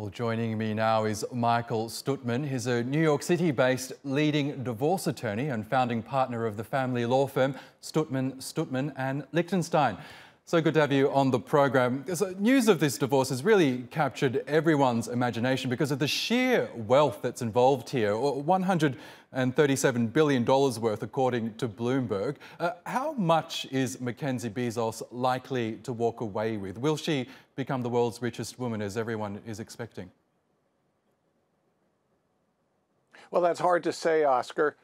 Well, joining me now is Michael Stuttman. He's a New York City-based leading divorce attorney and founding partner of the family law firm Stuttman and Lichtenstein. So good to have you on the program. News of this divorce has really captured everyone's imagination because of the sheer wealth that's involved here, $137 billion worth, according to Bloomberg. How much is Mackenzie Bezos likely to walk away with? Will she become the world's richest woman, as everyone is expecting? Well, that's hard to say, Oscar.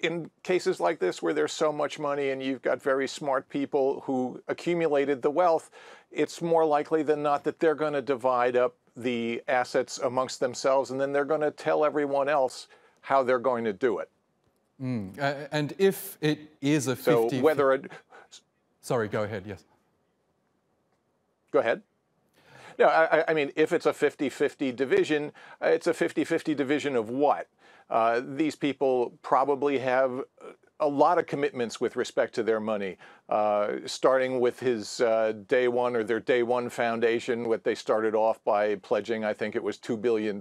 In cases like this where there's so much money and you've got very smart people who accumulated the wealth, it's more likely than not that they're going to divide up the assets amongst themselves, and then they're going to tell everyone else how they're going to do it. And if it is a 50... So whether it... Sorry, go ahead, yes. Go ahead. No, I mean, if it's a 50-50 division, it's a 50-50 division of what? These people probably have a lot of commitments with respect to their money, starting with his Day One or their Day One Foundation, what they started off by pledging, I think it was $2 billion.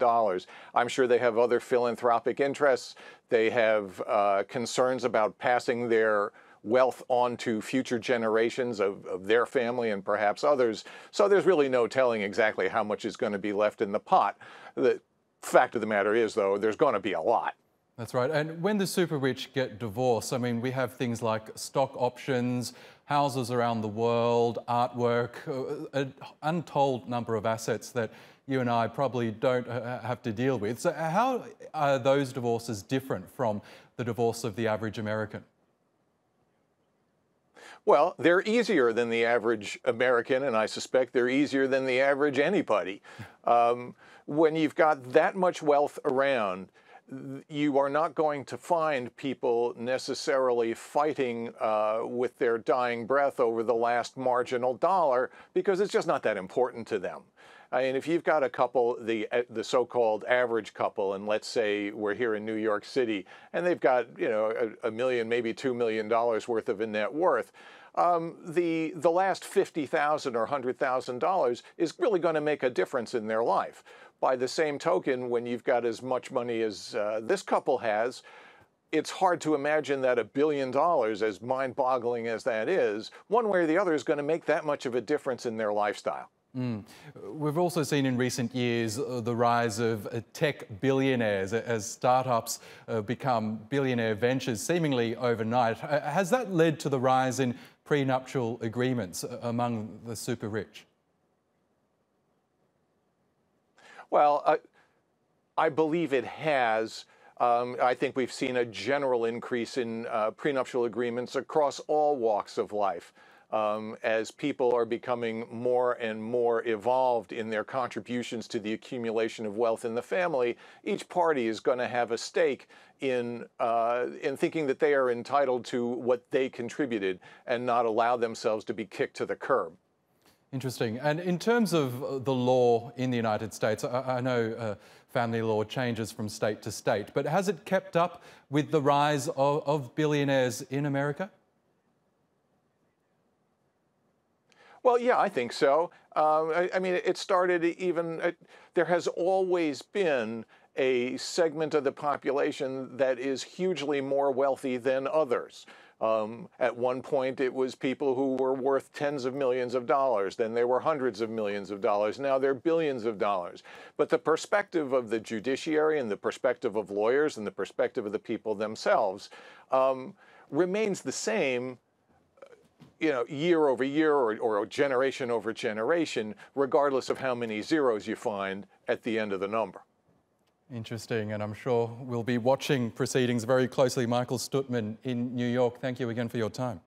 I'm sure they have other philanthropic interests. They have concerns about passing their wealth on to future generations of their family and perhaps others. So there's really no telling exactly how much is going to be left in the pot. The fact of the matter is, though, there's going to be a lot. That's right. And when the super rich get divorced, I mean, we have things like stock options, houses around the world, artwork, an untold number of assets that you and I probably don't have to deal with. So how are those divorces different from the divorce of the average American? Well, they're easier than the average American, and I suspect they're easier than the average anybody. When you've got that much wealth around, you are not going to find people necessarily fighting with their dying breath over the last marginal dollar, because it's just not that important to them. I mean, if you've got a couple, the so-called average couple, and let's say we're here in New York City, and they've got, you know, $1 million, maybe $2 million worth of a net worth, the last $50,000 or $100,000 is really going to make a difference in their life. By the same token, when you've got as much money as this couple has, it's hard to imagine that $1 billion, as mind-boggling as that is, one way or the other is going to make that much of a difference in their lifestyle. We've also seen in recent years the rise of tech billionaires as startups become billionaire ventures seemingly overnight. Has that led to the rise in prenuptial agreements among the super rich? Well, I believe it has. I think we've seen a general increase in prenuptial agreements across all walks of life. As people are becoming more and more evolved in their contributions to the accumulation of wealth in the family, each party is going to have a stake in thinking that they are entitled to what they contributed and not allow themselves to be kicked to the curb. Interesting. And in terms of the law in the United States, I know family law changes from state to state, but has it kept up with the rise of billionaires in America? Well, yeah, I think so. I mean, it started even, there has always been a segment of the population that is hugely more wealthy than others. At one point, it was people who were worth tens of millions of dollars. Then there were hundreds of millions of dollars. Now they're billions of dollars. But the perspective of the judiciary and the perspective of lawyers and the perspective of the people themselves remains the same, you know, year over year or generation over generation, regardless of how many zeros you find at the end of the number. Interesting, and I'm sure we'll be watching proceedings very closely. Michael Stuttman in New York, thank you again for your time.